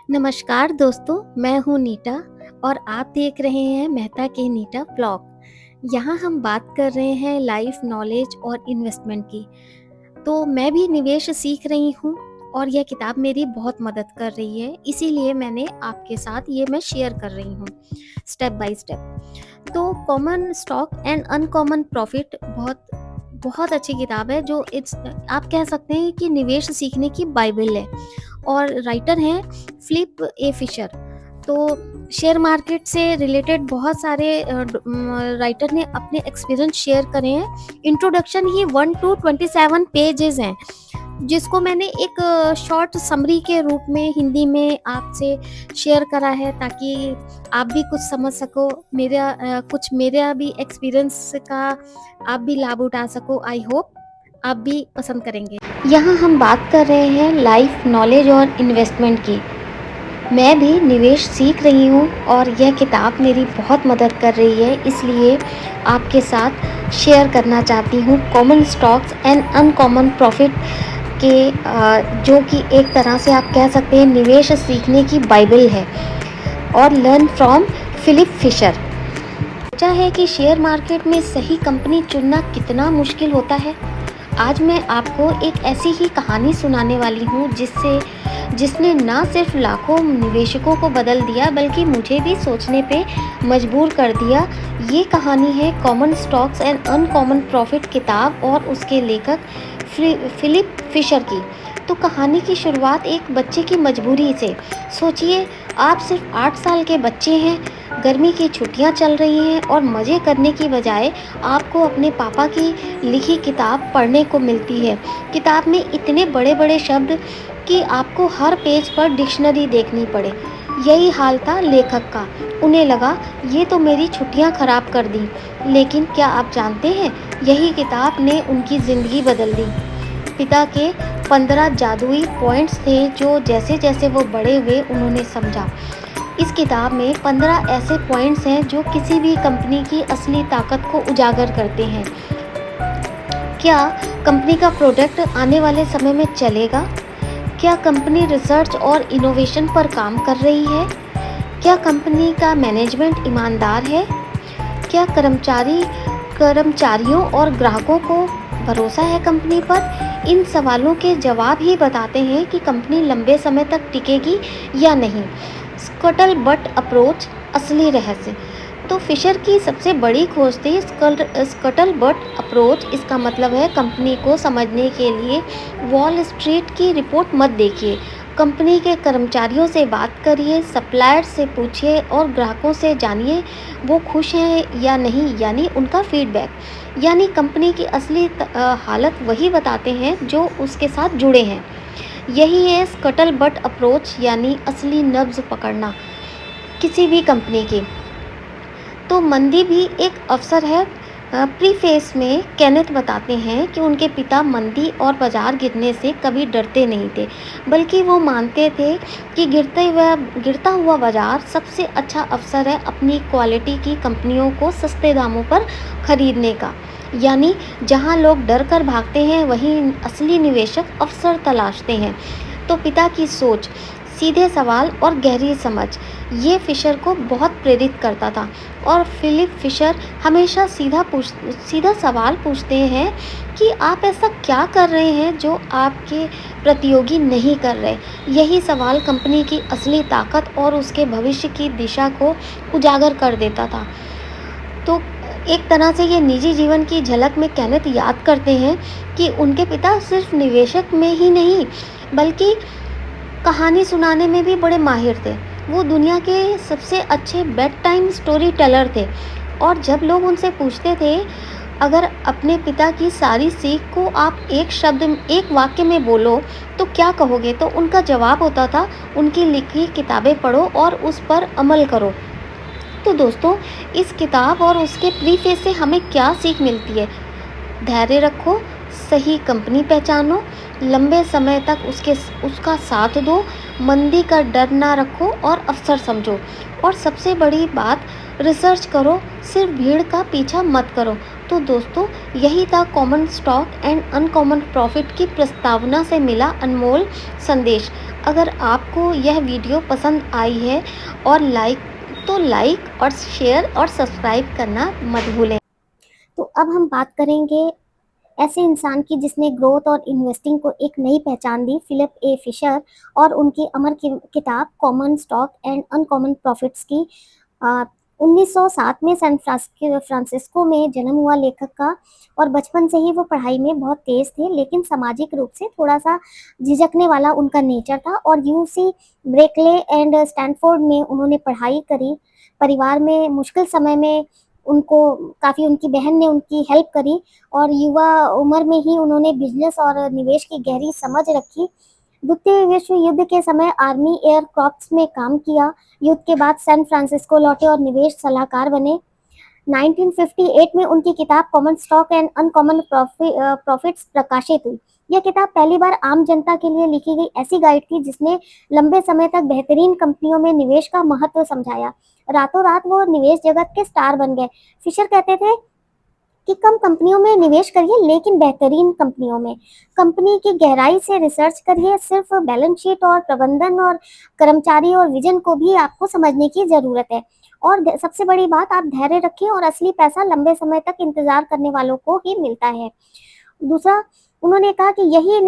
नमस्कार दोस्तों, मैं हूँ नीता और आप देख रहे हैं मेहता के नीता ब्लॉग। यहाँ हम बात कर रहे हैं लाइफ नॉलेज और इन्वेस्टमेंट की। तो मैं भी निवेश सीख रही हूँ और यह किताब मेरी बहुत मदद कर रही है, इसीलिए मैंने आपके साथ ये मैं शेयर कर रही हूँ स्टेप बाय स्टेप। तो common stock and uncommon profit बहुत बहुत अच्छी किताब है, जो इट्स आप कह सकते हैं कि निवेश सीखने की बाइबल है। और राइटर हैं फिलिप ए फिशर। तो शेयर मार्केट से रिलेटेड बहुत सारे राइटर ने अपने एक्सपीरियंस शेयर करे हैं। इंट्रोडक्शन ही 1 to 27 पेजेस हैं, जिसको मैंने एक शॉर्ट समरी के रूप में हिंदी में आपसे शेयर करा है, ताकि आप भी कुछ समझ सको, मेरा भी एक्सपीरियंस का आप भी लाभ उठा सको। आई होप आप भी पसंद करेंगे। यहाँ हम बात कर रहे हैं लाइफ नॉलेज और इन्वेस्टमेंट की। मैं भी निवेश सीख रही हूँ और यह किताब मेरी बहुत मदद कर रही है, इसलिए आपके साथ शेयर करना चाहती हूँ common stocks and uncommon profit के, जो कि एक तरह से आप कह सकते हैं निवेश सीखने की बाइबल है। और लर्न फ्रॉम फिलिप फिशर। सोचा है कि शेयर मार्केट में सही कंपनी चुनना कितना मुश्किल होता है। आज मैं आपको एक ऐसी ही कहानी सुनाने वाली हूँ जिसने ना सिर्फ लाखों निवेशकों को बदल दिया, बल्कि मुझे भी सोचने पे मजबूर कर दिया। ये कहानी है common stocks and uncommon profit किताब और उसके लेखक फिलिप फिशर की। तो कहानी की शुरुआत एक बच्चे की मजबूरी से। सोचिए, आप सिर्फ 8 साल के बच्चे हैं, गर्मी की छुट्टियां चल रही हैं और मज़े करने की बजाय आपको अपने पापा की लिखी किताब पढ़ने को मिलती है। किताब में इतने बड़े बड़े शब्द कि आपको हर पेज पर डिक्शनरी देखनी पड़े। यही हाल था लेखक का। उन्हें लगा ये तो मेरी छुट्टियां खराब कर दी। लेकिन क्या आप जानते हैं, यही किताब ने उनकी ज़िंदगी बदल दी। पिता के 15 जादुई पॉइंट्स थे जो जैसे जैसे वो बड़े हुए उन्होंने समझा। इस किताब में 15 ऐसे पॉइंट्स हैं जो किसी भी कंपनी की असली ताकत को उजागर करते हैं। क्या कंपनी का प्रोडक्ट आने वाले समय में चलेगा? क्या कंपनी रिसर्च और इनोवेशन पर काम कर रही है? क्या कंपनी का मैनेजमेंट ईमानदार है? क्या कर्मचारियों और ग्राहकों को भरोसा है कंपनी पर? इन सवालों के जवाब ही बताते हैं कि कंपनी लंबे समय तक टिकेगी या नहीं। स्कटल बट अप्रोच, असली रहस्य। तो फिशर की सबसे बड़ी खोज थी स्कटल बट अप्रोच। इसका मतलब है कंपनी को समझने के लिए वॉल स्ट्रीट की रिपोर्ट मत देखिए, कंपनी के कर्मचारियों से बात करिए, सप्लायर से पूछिए और ग्राहकों से जानिए वो खुश हैं या नहीं, यानी उनका फीडबैक। यानी कंपनी की असली हालत वही बताते हैं जो उसके साथ जुड़े हैं। यही है स्कटल बट अप्रोच, यानी असली नब्ज पकड़ना किसी भी कंपनी की। तो मंदी भी एक अवसर है। प्रीफेस में केनेथ बताते हैं कि उनके पिता मंदी और बाजार गिरने से कभी डरते नहीं थे, बल्कि वो मानते थे कि गिरता हुआ बाजार सबसे अच्छा अवसर है अपनी क्वालिटी की कंपनियों को सस्ते दामों पर खरीदने का। यानी जहां लोग डर कर भागते हैं, वहीं असली निवेशक अवसर तलाशते हैं। तो पिता की सोच, सीधे सवाल और गहरी समझ, ये फिशर को बहुत प्रेरित करता था। और फिलिप फिशर हमेशा सीधा सवाल पूछते हैं कि आप ऐसा क्या कर रहे हैं जो आपके प्रतियोगी नहीं कर रहे। यही सवाल कंपनी की असली ताकत और उसके भविष्य की दिशा को उजागर कर देता था। तो एक तरह से ये निजी जीवन की झलक में केनेथ याद करते हैं कि उनके पिता सिर्फ निवेशक में ही नहीं, बल्कि कहानी सुनाने में भी बड़े माहिर थे। वो दुनिया के सबसे अच्छे बेड टाइम स्टोरी टेलर थे। और जब लोग उनसे पूछते थे, अगर अपने पिता की सारी सीख को आप एक वाक्य में बोलो तो क्या कहोगे, तो उनका जवाब होता था, उनकी लिखी किताबें पढ़ो और उस पर अमल करो। तो दोस्तों, इस किताब और उसके प्रीफेस से हमें क्या सीख मिलती है? धैर्य रखो, सही कंपनी पहचानो, लंबे समय तक उसका साथ दो, मंदी का डर ना रखो और अवसर समझो। और सबसे बड़ी बात, रिसर्च करो, सिर्फ भीड़ का पीछा मत करो। तो दोस्तों, यही था common stock and uncommon profit की प्रस्तावना से मिला अनमोल संदेश। अगर आपको यह वीडियो पसंद आई है और लाइक और शेयर और सब्सक्राइब करना मत भूलें। तो अब हम बात करेंगे ऐसे इंसान की जिसने ग्रोथ और इन्वेस्टिंग को एक नई पहचान दी, फिलिप ए फिशर, और उनकी अमर किताब common stock and uncommon profits की। आ, 1907 में फ्रांसिस्को में जन्म हुआ लेखक का, और बचपन से ही वो पढ़ाई में बहुत तेज थे, लेकिन सामाजिक रूप से थोड़ा सा झिझकने वाला उनका नेचर था। और यूसी ब्रेकले एंड स्टैनफोर्ड में उन्होंने पढ़ाई करी। परिवार में मुश्किल समय में उनको काफ़ी उनकी बहन ने उनकी हेल्प करी, और युवा उम्र में ही उन्होंने बिजनेस और निवेश की गहरी समझ रखी। द्वितीय विश्व युद्ध के समय आर्मी एयर क्रॉप्स में काम किया। युद्ध के बाद सैन फ्रांसिस्को लौटे और निवेश सलाहकार बने। 1958 में उनकी किताब common stock and uncommon profits प्रकाशित हुई। यह किताब पहली बार आम जनता के लिए लिखी गई ऐसी गाइड थी जिसने लंबे समय तक बेहतरीन कंपनियों में निवेश का महत्व समझाया। रातों रात वो निवेश जगत के स्टार बन गए। फिशर कहते थे कि कम कंपनियों में निवेश करिए लेकिन बेहतरीन कंपनियों में। कंपनी की गहराई से रिसर्च करिए, सिर्फ बैलेंस शीट और प्रबंधन और कर्मचारी और विजन को भी आपको समझने की जरूरत है। और सबसे बड़ी बात, आप धैर्य रखें और असली पैसा लंबे समय तक इंतजार करने वालों को ही मिलता है। दूसरा, उन्होंने कहा कि यही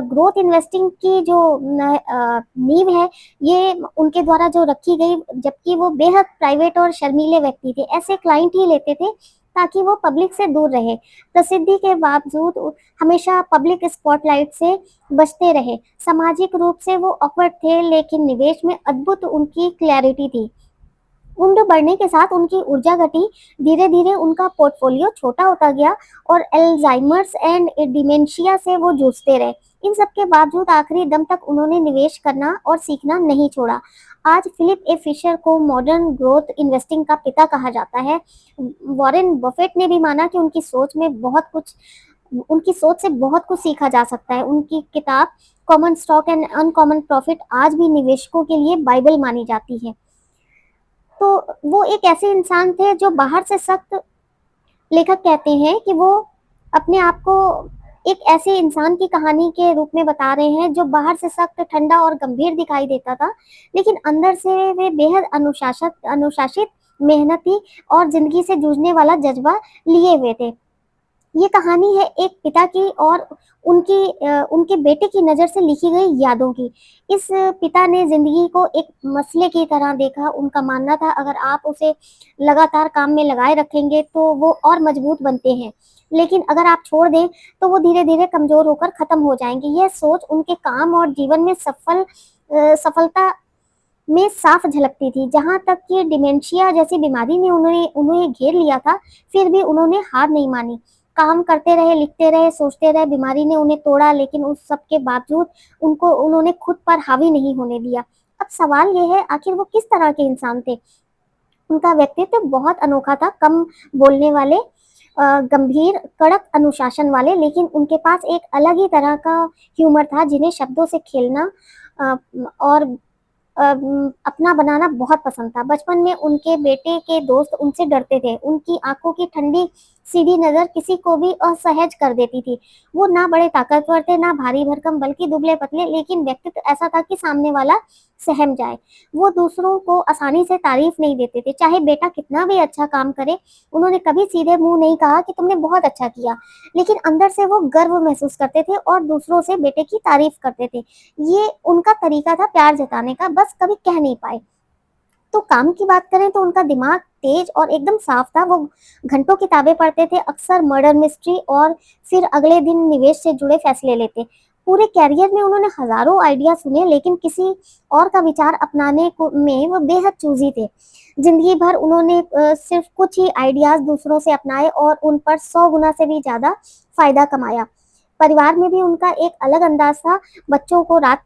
ग्रोथ इन्वेस्टिंग की जो नींव है, ये उनके द्वारा जो रखी गई, जबकि वो बेहद प्राइवेट और शर्मीले व्यक्ति थे। ऐसे क्लाइंट ही लेते थे ताकि वो पब्लिक से दूर रहे। प्रसिद्धि के बावजूद हमेशा पब्लिक स्पॉटलाइट से बचते रहे। सामाजिक रूप से वो ऑकवर्ड थे, लेकिन निवेश में अद्भुत उनकी क्लैरिटी थी। उम्र बढ़ने के साथ उनकी ऊर्जा घटी। धीरे धीरे उनका पोर्टफोलियो छोटा होता गया और एल्जाइमर्स एंड डिमेंशिया से वो जूझते रहे। इन सब के बावजूद आखिरी दम तक उन्होंने निवेश करना और सीखना नहीं छोड़ा। आज फिलिप ए फिशर को मॉडर्न ग्रोथ इन्वेस्टिंग का पिता कहा जाता है। वॉरेन बफेट ने भी माना कि उनकी सोच से बहुत कुछ सीखा जा सकता है। उनकी किताब common stock and uncommon profit आज भी निवेशकों के लिए बाइबल मानी जाती है। तो वो एक ऐसे इंसान थे जो बाहर से सख्त, लेखक कहते हैं कि वो अपने आप को एक ऐसे इंसान की कहानी के रूप में बता रहे हैं जो बाहर से सख्त, ठंडा और गंभीर दिखाई देता था, लेकिन अंदर से वे बेहद अनुशासित, मेहनती और जिंदगी से जूझने वाला जज्बा लिए हुए थे। ये कहानी है एक पिता की और उनके बेटे की नज़र से लिखी गई यादों की। इस पिता ने ज़िंदगी को एक मसले की तरह देखा। उनका मानना था अगर आप उसे लगातार काम में लगाए रखेंगे तो वो और मजबूत बनते हैं, लेकिन अगर आप छोड़ दें तो वो धीरे-धीरे कमज़ोर होकर ख़त्म हो जाएँगे। यह सोच उनके काम और जीवन में सफलता में साफ झलकती थी। जहाँ तक कि डिमेंशिया जैसी बीमारी ने उन्हें घेर लिया था, फिर भी उन्होंने हार नहीं मानी। काम करते रहे, लिखते रहे, सोचते रहे। बीमारी ने उन्हें तोड़ा, लेकिन उस सब के बावजूद उन्होंने खुद पर हावी नहीं होने दिया। अब सवाल ये है, आखिर वो किस तरह के इंसान थे? उनका व्यक्तित्व बहुत अनोखा था, कम बोलने वाले, गंभीर, कड़क अनुशासन वाले, लेकिन उनके पास एक अलग ही तरह का ह्यूमर था जिन्हें शब्दों से खेलना और अपना बनाना बहुत पसंद था। बचपन में उनके बेटे के दोस्त उनसे डरते थे। उनकी आंखों की ठंडी सीधी नज़र किसी को भी असहज कर देती थी। वो ना बड़े ताकतवर थे, ना भारी भरकम, बल्कि दुबले-पतले, लेकिन व्यक्तित्व ऐसा था कि सामने वाला सहम जाए। वो दूसरों को आसानी से तारीफ नहीं देते थे, चाहे बेटा कितना भी अच्छा काम करे। उन्होंने कभी सीधे मुँह नहीं कहा कि तुमने बहुत अच्छा किया, लेकिन अंदर से वो गर्व महसूस करते थे और दूसरों से बेटे की तारीफ करते थे। ये उनका तरीका था प्यार जताने का, बस कभी कह नहीं पाए। तो काम की बात करें तो उनका दिमाग तेज और एकदम साफ था। वो घंटों किताबें पढ़ते थे, अक्सर मर्डर मिस्ट्री, और फिर अगले दिन निवेश से जुड़े फैसले लेते। पूरे कैरियर में उन्होंने हजारों आइडिया सुने, लेकिन किसी और का विचार अपनाने में वो बेहद चूजी थे। जिंदगी भर उन्होंने सिर्फ कुछ ही आइडियाज दूसरों से अपनाए और उन पर 100 गुना से भी ज्यादा फायदा कमाया। परिवार में भी उनका एक अलग अंदाज था। बच्चों को रात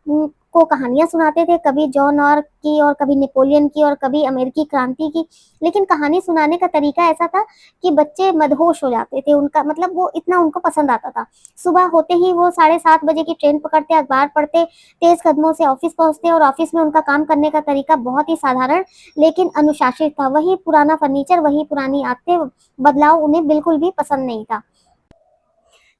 को कहानियां सुनाते थे, कभी जॉन ऑर की और कभी नेपोलियन की और कभी अमेरिकी क्रांति की। लेकिन कहानी सुनाने का तरीका ऐसा था कि बच्चे मदहोश हो जाते थे। उनका मतलब वो इतना उनको पसंद आता था। सुबह होते ही वो 7:30 बजे की ट्रेन पकड़ते, अखबार पढ़ते, तेज कदमों से ऑफिस पहुंचते, और ऑफिस में उनका काम करने का तरीका बहुत ही साधारण लेकिन अनुशासित था। वही पुराना फर्नीचर, वही पुरानी आदतें, बदलाव उन्हें बिल्कुल भी पसंद नहीं था।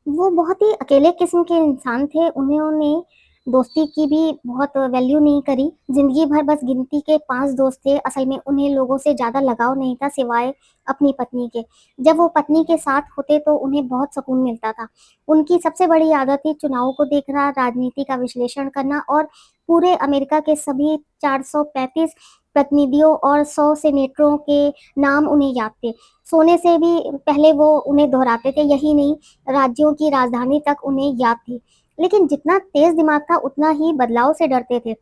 वो बहुत ही अकेले किस्म के इंसान थे। उन्होंने दोस्ती की भी बहुत वैल्यू नहीं करी। ज़िंदगी भर बस गिनती के 5 दोस्त थे, असल में उन्हें लोगों से ज़्यादा लगाव नहीं था सिवाय अपनी पत्नी के। जब वो पत्नी के साथ होते तो उन्हें बहुत सुकून मिलता था। उनकी सबसे बड़ी आदत थी चुनाव को देखना, राजनीति का विश्लेषण करना और पूरे अमेरिका के सभी 435 प्रतिनिधियों और 100 सेनेटरों के नाम उन्हें याद थे। सोने से भी पहले वो उन्हें दोहराते थे, यही नहीं राज्यों की राजधानी तक उन्हें याद थी। लेकिन जितना तेज दिमाग था उतना ही बदलाव से डरते थे।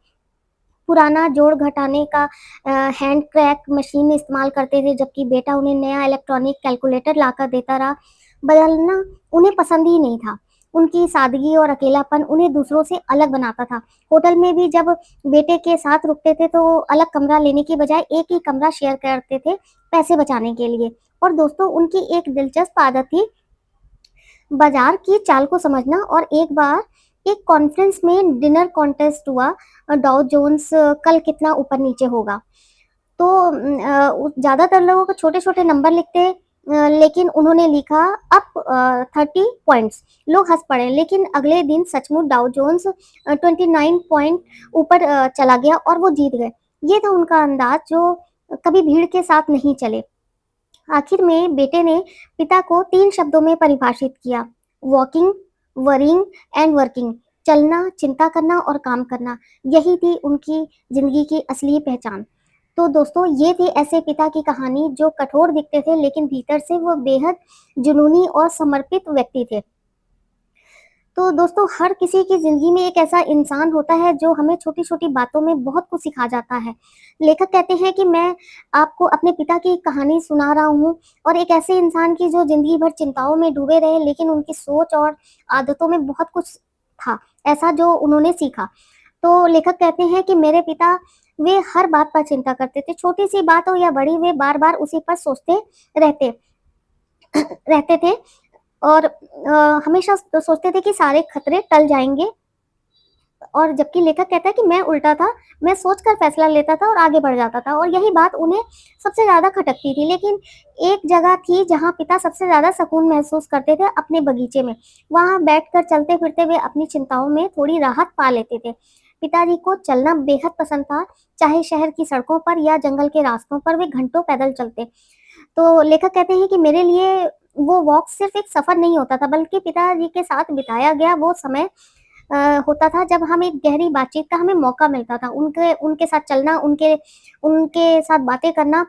पुराना जोड़ घटाने का हैंड क्रैक मशीन इस्तेमाल करते थे, जबकि बेटा उन्हें नया इलेक्ट्रॉनिक कैलकुलेटर लाकर देता रहा। बदलना उन्हें पसंद ही नहीं था। उनकी सादगी और अकेलापन उन्हें दूसरों से अलग बनाता था। होटल में भी जब बेटे के साथ रुकते थे तो अलग कमरा लेने की बजाय एक ही कमरा शेयर करते थे, पैसे बचाने के लिए। और दोस्तों, उनकी एक दिलचस्प आदत थी बाजार की चाल को समझना। और एक बार एक कॉन्फ्रेंस में डिनर कॉन्टेस्ट हुआ, डाउ जोन्स कल कितना ऊपर नीचे होगा। तो ज़्यादातर लोगों को छोटे-छोटे नंबर लिखते, लेकिन उन्होंने लिखा अप 30 पॉइंट्स। लोग हँस पड़े, लेकिन अगले दिन सचमुच डाउ जोन्स 29 पॉइंट ऊपर चला गया और वो जीत गए। ये था उनका अंदाज़ जो कभी भीड़ के साथ नहीं चले। आखिर में बेटे ने पिता को 3 शब्दों में परिभाषित किया, वॉकिंग, वरिंग एंड वर्किंग। चलना, चिंता करना और काम करना। यही थी उनकी ज़िंदगी की असली पहचान। तो दोस्तों, ये थी ऐसे पिता की कहानी जो कठोर दिखते थे, लेकिन भीतर से वो बेहद जुनूनी और समर्पित व्यक्ति थे। तो दोस्तों, हर किसी की ज़िंदगी में एक ऐसा इंसान होता है जो हमें छोटी-छोटी बातों में बहुत कुछ सिखा जाता है। लेखक कहते हैं कि मैं आपको अपने पिता की कहानी सुना रहा हूँ, और एक ऐसे इंसान की जो ज़िंदगी भर चिंताओं में डूबे रहे, लेकिन उनकी सोच और आदतों में बहुत कुछ था, ऐसा जो उन्होंने सीखा। तो लेखक कहते हैं कि मेरे पिता, वे हर बात पर चिंता करते थे, छोटी-सी बात हो या बड़ी, वे बार-बार उसी पर सोचते रहते रहते थे। और हमेशा सोचते थे कि सारे खतरे टल जाएँगे। और जबकि लेखक कहता है कि मैं उल्टा था, मैं सोचकर फैसला लेता था और आगे बढ़ जाता था, और यही बात उन्हें सबसे ज़्यादा खटकती थी। लेकिन एक जगह थी जहाँ पिता सबसे ज़्यादा सुकून महसूस करते थे, अपने बगीचे में। वहाँ बैठकर चलते-फिरते वे अपनी चिंताओं में थोड़ी राहत पा लेते थे। पिताजी को चलना बेहद पसंद था, चाहे शहर की सड़कों पर या जंगल के रास्तों पर वे घंटों पैदल चलते। तो लेखक कहते हैं कि मेरे लिए वो वॉक सिर्फ़ एक सफ़र नहीं होता था, बल्कि पिताजी के साथ बिताया गया वो समय होता था जब हम एक गहरी बातचीत का हमें मौका मिलता था। उनके उनके साथ चलना, उनके उनके साथ बातें करना,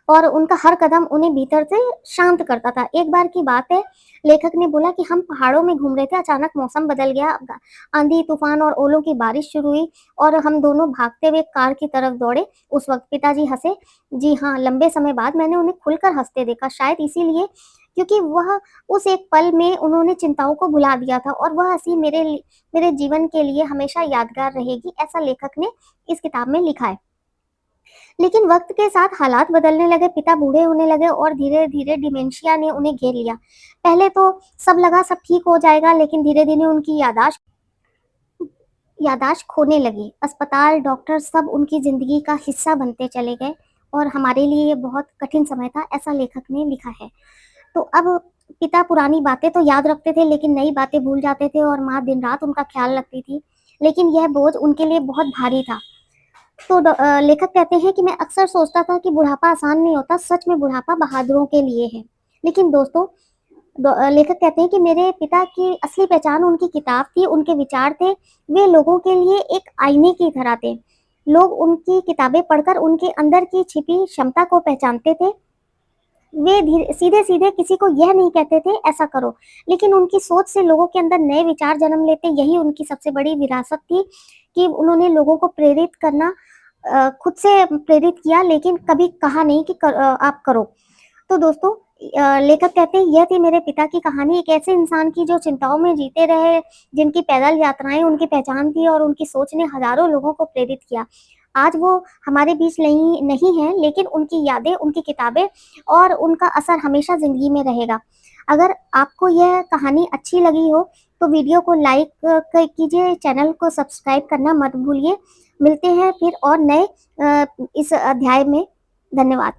और उनका हर कदम उन्हें भीतर से शांत करता था। एक बार की बात है, लेखक ने बोला कि हम पहाड़ों में घूम रहे थे, अचानक मौसम बदल गया, आंधी, तूफान और ओलों की बारिश शुरू हुई, और हम दोनों भागते हुए कार की तरफ दौड़े। उस वक्त पिताजी हंसे। जी हाँ, लंबे समय बाद मैंने उन्हें खुलकर हंसते देखा, शायद इसीलिए क्योंकि वह उस एक पल में उन्होंने चिंताओं को भुला दिया था, और वह हंसी मेरे जीवन के लिए हमेशा यादगार रहेगी, ऐसा लेखक ने इस किताब में लिखा है। लेकिन वक्त के साथ हालात बदलने लगे, पिता बूढ़े होने लगे और धीरे-धीरे डिमेंशिया ने उन्हें घेर लिया। पहले तो सब लगा सब ठीक हो जाएगा, लेकिन धीरे-धीरे उनकी याददाश्त खोने लगी। अस्पताल, डॉक्टर सब उनकी ज़िंदगी का हिस्सा बनते चले गए, और हमारे लिए ये बहुत कठिन समय था, ऐसा लेखक ने लिखा है। तो अब पिता पुरानी बातें तो याद रखते थे, लेकिन नई बातें भूल जाते थे, और माँ दिन-रात उनका ख़्याल रखती थी। लेकिन यह बोझ उनके लिए बहुत भारी था। तो लेखक कहते हैं कि मैं अक्सर सोचता था कि बुढ़ापा आसान नहीं होता, सच में बुढ़ापा बहादुरों के लिए है। लेकिन दोस्तों, लेखक कहते हैं कि मेरे पिता की असली पहचान उनकी किताब थी, उनके विचार थे, वे लोगों के लिए एक आईने की तरह थे। लोग उनकी किताबें पढ़कर उनके अंदर की छिपी क्षमता को पहचानते थे। वे धीरे सीधे-सीधे किसी को यह नहीं कहते थे ऐसा करो, लेकिन उनकी सोच से लोगों के अंदर नए विचार जन्म लेते। यही उनकी सबसे बड़ी विरासत थी कि उन्होंने लोगों को प्रेरित करना, खुद से प्रेरित किया, लेकिन कभी कहा नहीं कि आप करो। तो दोस्तों, लेखक कहते हैं यह थी मेरे पिता की कहानी, एक ऐसे इंसान की जो चिंताओं में जीते रहे, जिनकी पैदल यात्राएं उनकी पहचान थी, और उनकी सोच ने हजारों लोगों को प्रेरित किया। आज वो हमारे बीच नहीं नहीं है, लेकिन उनकी यादें, उनकी किताबें और उनका असर हमेशा जिंदगी में रहेगा। अगर आपको यह कहानी अच्छी लगी हो तो वीडियो को लाइक कीजिए, चैनल को सब्सक्राइब करना मत भूलिए। मिलते हैं फिर और नए इस अध्याय में। धन्यवाद।